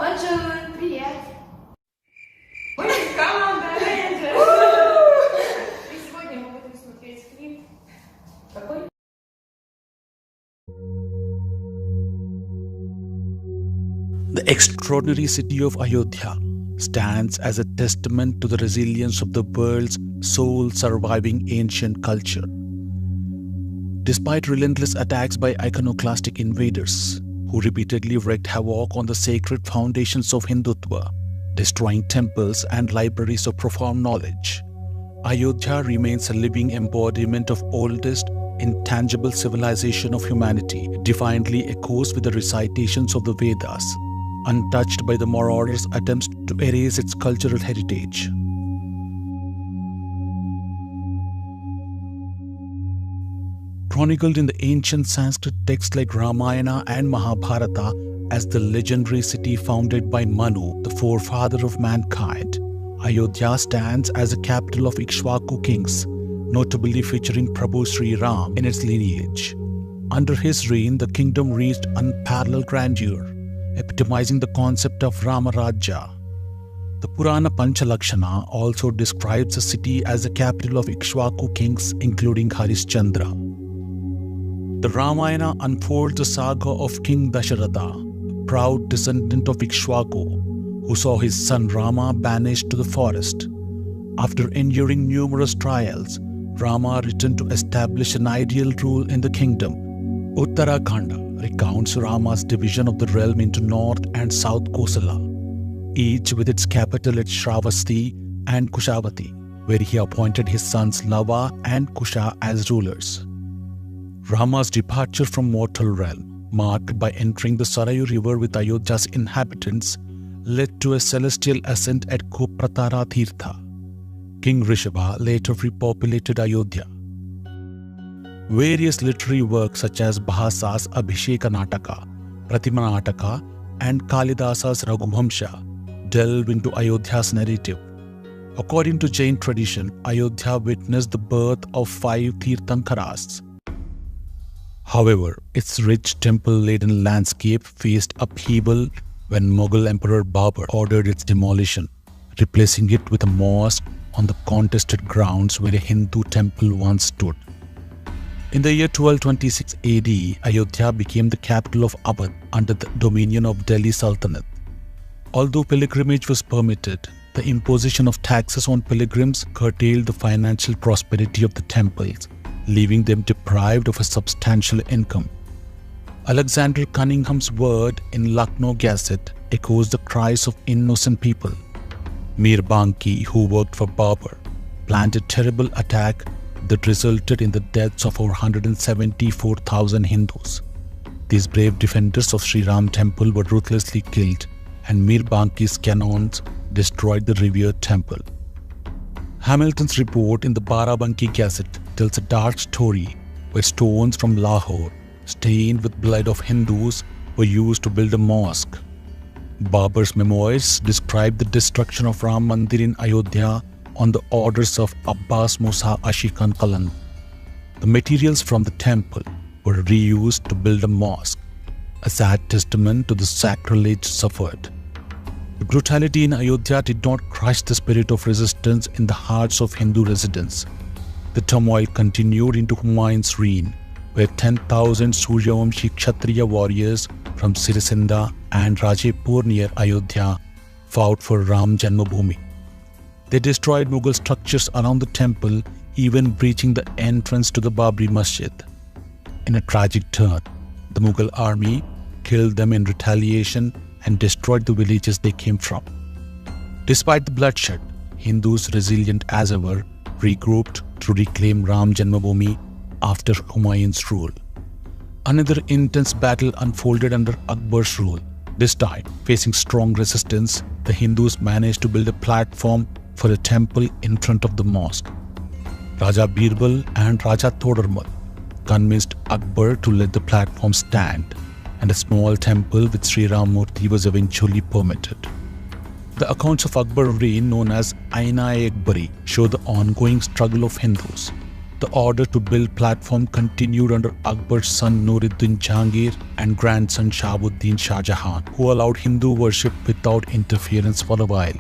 Bonjour, привет. Команда Narendra. И сегодня мы будем смотреть клип. Какой? The extraordinary city of Ayodhya stands as a testament to the resilience of the world's sole surviving ancient culture. Despite relentless attacks by iconoclastic invaders who repeatedly wreaked havoc on the sacred foundations of Hindutva, destroying temples and libraries of profound knowledge, Ayodhya remains a living embodiment of oldest, intangible civilization of humanity, defiantly echoes with the recitations of the Vedas, untouched by the marauders' attempts to erase its cultural heritage. Chronicled in the ancient Sanskrit texts like Ramayana and Mahabharata as the legendary city founded by Manu, the forefather of mankind, Ayodhya stands as the capital of Ikshvaku kings, notably featuring Prabhu Sri Ram in its lineage. Under his reign, the kingdom reached unparalleled grandeur, epitomizing the concept of Ramarajya. The Purana Panchalakshana also describes the city as the capital of Ikshvaku kings, including Harishchandra. The Ramayana unfolds the saga of King Dasharatha, a proud descendant of Ikshvaku, who saw his son Rama banished to the forest. After enduring numerous trials, Rama returned to establish an ideal rule in the kingdom. Uttarakhanda recounts Rama's division of the realm into North and South Kosala, each with its capital at Shravasti and Kushavati, where he appointed his sons Lava and Kusha as rulers. Rama's departure from mortal realm, marked by entering the Sarayu river with Ayodhya's inhabitants, led to a celestial ascent at Kopratara Tirtha. King Rishabha later repopulated Ayodhya. Various literary works such as Bhasa's Abhisheka Nataka, Pratima Nataka, and Kalidasa's Raghuvamsha delve into Ayodhya's narrative. According to Jain tradition, Ayodhya witnessed the birth of 5 Tirthankaras. However, its rich temple-laden landscape faced upheaval when Mughal Emperor Babur ordered its demolition, replacing it with a mosque on the contested grounds where a Hindu temple once stood. In the year 1226 AD, Ayodhya became the capital of Awadh under the dominion of Delhi Sultanate. Although pilgrimage was permitted, the imposition of taxes on pilgrims curtailed the financial prosperity of the temples, leaving them deprived of a substantial income. Alexander Cunningham's word in Lucknow Gazette echoes the cries of innocent people. Mir Banki, who worked for Babur, planned a terrible attack that resulted in the deaths of over 174,000 Hindus. These brave defenders of Sri Ram temple were ruthlessly killed, and Mir Banki's cannons destroyed the revered temple. Hamilton's report in the Barabanki Gazette tells a dark story where stones from Lahore, stained with blood of Hindus, were used to build a mosque. Babur's memoirs describe the destruction of Ram Mandir in Ayodhya on the orders of Abbas Musa Ashikan Kalan. The materials from the temple were reused to build a mosque, a sad testament to the sacrilege suffered. The brutality in Ayodhya did not crush the spirit of resistance in the hearts of Hindu residents. The turmoil continued into Humayun's reign, where 10,000 Suryavamshi Kshatriya warriors from Sirisinda and Rajepur near Ayodhya fought for Ram Janmabhoomi. They destroyed Mughal structures around the temple, even breaching the entrance to the Babri Masjid. In a tragic turn, the Mughal army killed them in retaliation and destroyed the villages they came from. Despite the bloodshed, Hindus, resilient as ever, regrouped to reclaim Ram Janmabhoomi after Humayun's rule. Another intense battle unfolded under Akbar's rule. This time, facing strong resistance, the Hindus managed to build a platform for a temple in front of the mosque. Raja Birbal and Raja Todarmal convinced Akbar to let the platform stand, and a small temple with Sri Ram Murti was eventually permitted. The accounts of Akbar's reign, known as Aayenge show the ongoing struggle of Hindus. The order to build platform continued under Akbar's son Nuruddin Jahangir and grandson Shahabuddin Shah Jahan, who allowed Hindu worship without interference for a while.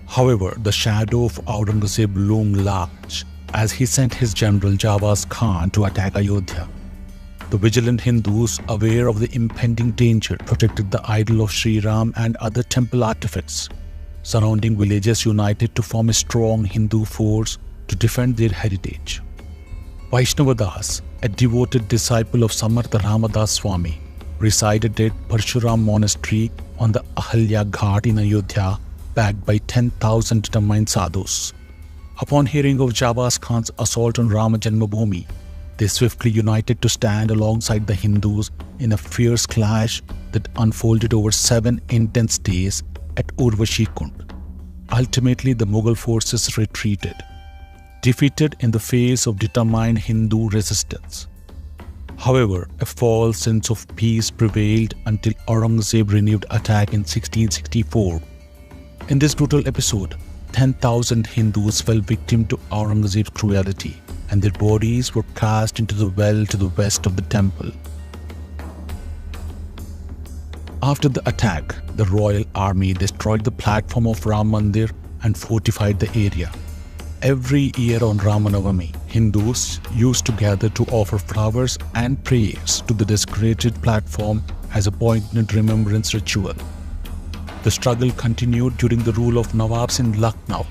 However, the shadow of Aurangzeb loomed large as he sent his general Jawaz Khan to attack Ayodhya. The vigilant Hindus, aware of the impending danger, protected the idol of Shree and other temple artifacts. Surrounding villages united to form a strong Hindu force to defend their heritage. Vaishnava Das, a devoted disciple of Samartha Ramadas Swami, resided at Parshuram Monastery on the Ahalya Ghat in Ayodhya, backed by 10,000 determined sadhus. Upon hearing of Jawaz Khan's assault on Rama Janmabhoomi, they swiftly united to stand alongside the Hindus in a fierce clash that unfolded over 7 intense days at Urvashi Kund. Ultimately, the Mughal forces retreated, defeated in the face of determined Hindu resistance. However, a false sense of peace prevailed until Aurangzeb renewed attack in 1664. In this brutal episode, 10,000 Hindus fell victim to Aurangzeb's cruelty, and their bodies were cast into the well to the west of the temple. After the attack, the royal army destroyed the platform of Ram Mandir and fortified the area. Every year on Ramanavami, Hindus used to gather to offer flowers and prayers to the desecrated platform as a poignant remembrance ritual. The struggle continued during the rule of Nawabs in Lucknow.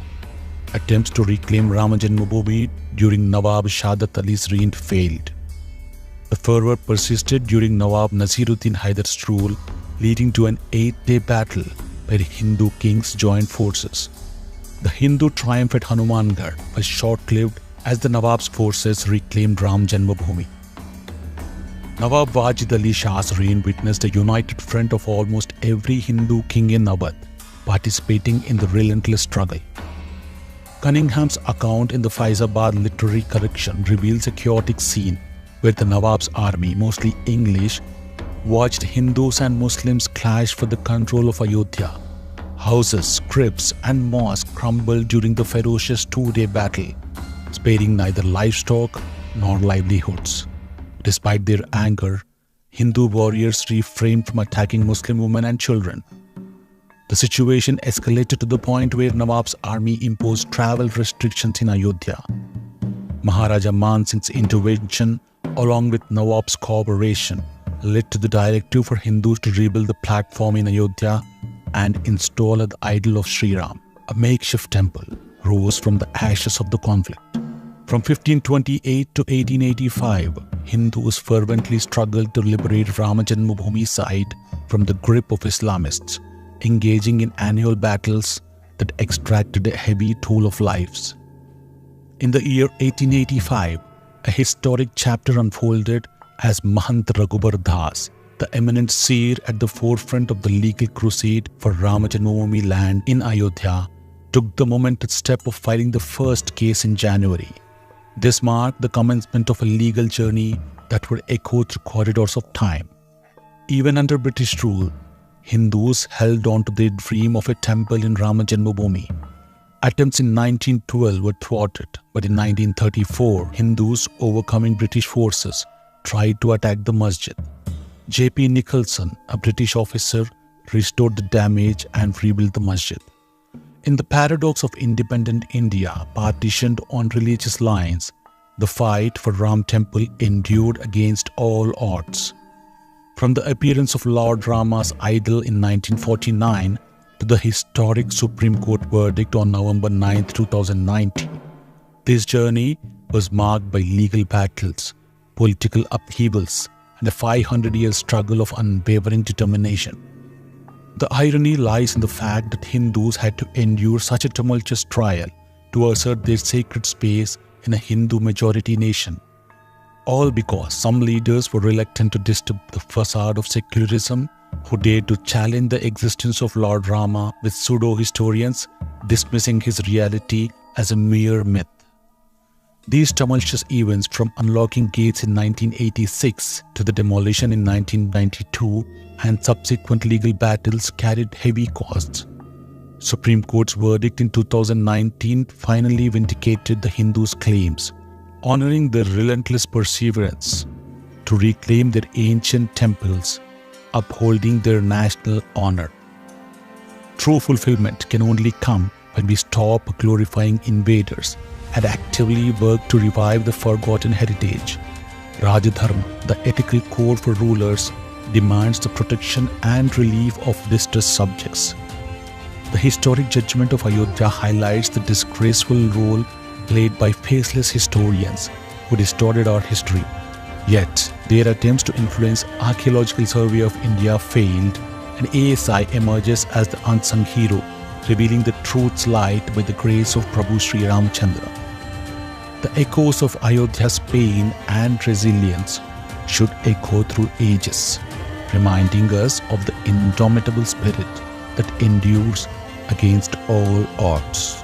Attempts to reclaim Rama Janmabhoomi during Nawab Shahadat Ali's reign failed. The fervor persisted during Nawab Naseeruddin Haidar's rule, leading to an 8-day battle where Hindu kings joined forces. The Hindu triumph at Hanumangarh was short-lived as the Nawab's forces reclaimed Ram Janmabhoomi. Nawab Wajid Ali Shah's reign witnessed a united front of almost every Hindu king in Awadh participating in the relentless struggle. Cunningham's account in the Faizabad literary collection reveals a chaotic scene where the Nawab's army, mostly English, watched Hindus and Muslims clash for the control of Ayodhya. Houses, crypts and mosques crumbled during the ferocious 2-day battle, sparing neither livestock nor livelihoods. Despite their anger, Hindu warriors refrained from attacking Muslim women and children. The situation escalated to the point where Nawab's army imposed travel restrictions in Ayodhya. Maharaja Man Singh's intervention, along with Nawab's cooperation, led to the directive for Hindus to rebuild the platform in Ayodhya and install the idol of Shree Ram. A makeshift temple rose from the ashes of the conflict. From 1528 to 1885, Hindus fervently struggled to liberate Rama Janmabhoomi site from the grip of Islamists, engaging in annual battles that extracted a heavy toll of lives. In the year 1885, a historic chapter unfolded as Mahant Raghubar Das, the eminent seer at the forefront of the legal crusade for Rama Janmabhoomi land in Ayodhya, took the momentous step of filing the first case in January. This marked the commencement of a legal journey that would echo through corridors of time. Even under British rule, Hindus held on to their dream of a temple in Rama Janmabhoomi. Attempts in 1912 were thwarted, but in 1934, Hindus, overcoming British forces, tried to attack the masjid. J.P. Nicholson, a British officer, restored the damage and rebuilt the masjid. In the paradox of independent India, partitioned on religious lines, the fight for Ram Temple endured against all odds. From the appearance of Lord Rama's idol in 1949 to the historic Supreme Court verdict on November 9, 2019, this journey was marked by legal battles, political upheavals, and a 500-year struggle of unwavering determination. The irony lies in the fact that Hindus had to endure such a tumultuous trial to assert their sacred space in a Hindu-majority nation. All because some leaders were reluctant to disturb the facade of secularism, who dared to challenge the existence of Lord Rama, with pseudo-historians dismissing his reality as a mere myth. These tumultuous events, from unlocking gates in 1986 to the demolition in 1992 and subsequent legal battles, carried heavy costs. Supreme Court's verdict in 2019 finally vindicated the Hindus' claims, honoring their relentless perseverance to reclaim their ancient temples, upholding their national honor. True fulfillment can only come when we stop glorifying invaders and actively work to revive the forgotten heritage. Rajadharma, the ethical code for rulers, demands the protection and relief of distressed subjects. The historic judgment of Ayodhya highlights the disgraceful role played by faceless historians who distorted our history. Yet, their attempts to influence Archaeological Survey of India failed, and ASI emerges as the unsung hero, revealing the truth's light by the grace of Prabhu Sri Ramachandra. The echoes of Ayodhya's pain and resilience should echo through ages, reminding us of the indomitable spirit that endures against all odds.